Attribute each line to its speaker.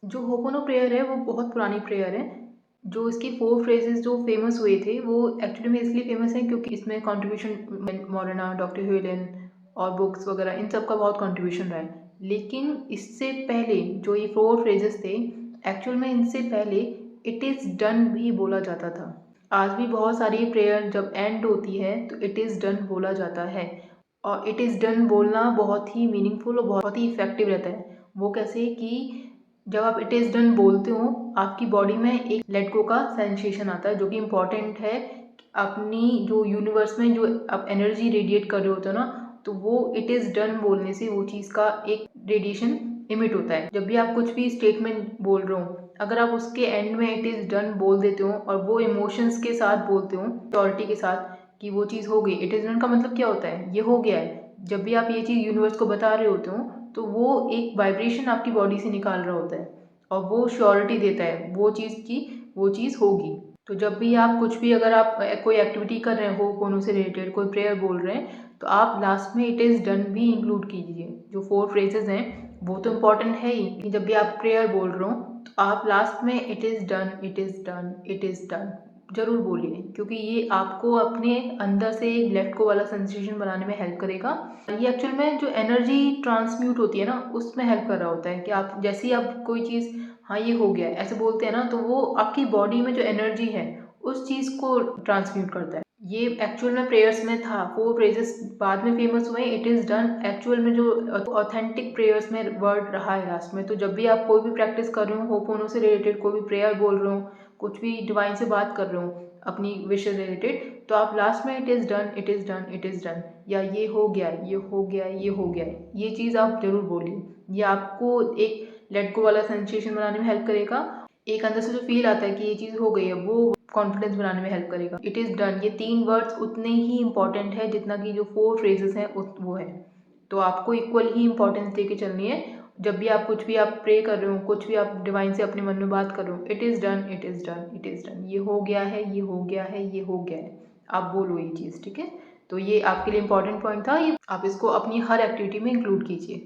Speaker 1: जो होपोनो प्रेयर है वो बहुत पुरानी प्रेयर है। जो इसकी 4 फ्रेजेस जो फेमस हुए थे वो एक्चुअली में इसलिए फेमस है क्योंकि इसमें कंट्रीब्यूशन मौलाना डॉक्टर ह्यूलन और बुक्स वगैरह इन सब का बहुत कंट्रीब्यूशन रहा है। लेकिन इससे पहले जो ये 4 फ्रेजेस थे, एक्चुअल में इनसे पहले इट इज़ डन भी बोला जाता था। आज भी बहुत सारी प्रेयर जब एंड होती है तो इट इज़ डन बोला जाता है, और इट इज़ डन बोलना बहुत ही मीनिंगफुल और बहुत ही इफेक्टिव रहता है। वो कैसे कि जब आप इट इज़ डन बोलते हो आपकी बॉडी में एक लेट गो का सेंसेशन आता है, जो कि इम्पॉर्टेंट है। अपनी जो यूनिवर्स में जो आप एनर्जी रेडिएट कर रहे होते हो ना, तो वो इट इज़ डन बोलने से वो चीज़ का एक रेडिएशन इमिट होता है। जब भी आप कुछ भी स्टेटमेंट बोल रहे हो, अगर आप उसके एंड में इट इज़ डन बोल देते हो और वो इमोशंस के साथ बोलते हो, अथॉरिटी के साथ कि वो चीज़ हो गई, इट इज़ डन का मतलब क्या होता है, ये हो गया है। जब भी आप ये चीज़ यूनिवर्स को बता रहे होते हो तो वो एक वाइब्रेशन आपकी बॉडी से निकाल रहा होता है और वो श्योरिटी देता है वो चीज़ की वो चीज़ होगी। तो जब भी आप कुछ भी, अगर आप कोई एक्टिविटी कर रहे हो कोनो से रिलेटेड, कोई प्रेयर बोल रहे हैं, तो आप लास्ट में इट इज़ डन भी इंक्लूड कीजिए। जो 4 फ्रेजेस हैं वो तो इम्पॉर्टेंट है ही कि जब भी आप प्रेयर बोल रहे हो तो आप लास्ट में it is done, it is done, it is done ज़रूर बोलिए, क्योंकि ये आपको अपने अंदर से एक लेट गो वाला सेंसेशन बनाने में हेल्प करेगा। ये एक्चुअल में जो एनर्जी ट्रांसम्यूट होती है ना, उसमें हेल्प कर रहा होता है कि आप जैसे ही आप कोई चीज़ हाँ ये हो गया है ऐसे बोलते हैं ना, तो वो आपकी बॉडी में जो एनर्जी है उस चीज़ को ट्रांसम्यूट करता है। ये एक्चुअल में प्रेयर्स में था, 4 प्रेजेस बाद में फेमस हुए इट इज़ डन। एक्चुअल में जो ऑथेंटिक प्रेयर्स में वर्ड रहा है लास्ट में। तो जब भी आप कोई भी प्रैक्टिस कर रहे हो, होपोनो से रिलेटेड कोई भी प्रेयर बोल रहे हो, कुछ भी डिवाइन से बात कर रहे हो अपनी विश से रिलेटेड, तो आप लास्ट में it is done, it is done, it is done, या ये हो गया, ये हो गया, ये हो गया, ये चीज़ आप जरूर बोलिए। ये आपको एक लेट गो वाला सेंसेशन बनाने में हेल्प करेगा। एक अंदर से जो फील आता है कि ये चीज़ हो गई है, वो कॉन्फिडेंस बनाने में हेल्प करेगा। इट इज़ डन, ये 3 वर्ड्स उतने ही इंपॉर्टेंट है जितना कि जो 4 फ्रेजेस हैं वो है। तो आपको इक्वल ही इंपॉर्टेंस दे के चलनी है। जब भी आप कुछ भी आप प्रे कर रहे हो, कुछ भी आप डिवाइन से अपने मन में बात कर रहे हो, it is done, it is done, it is done, ये हो गया है, ये हो गया है, ये हो गया है, आप बोलो ये चीज़, ठीक है। तो ये आपके लिए इंपॉर्टेंट पॉइंट था, ये आप इसको अपनी हर एक्टिविटी में इंक्लूड कीजिए।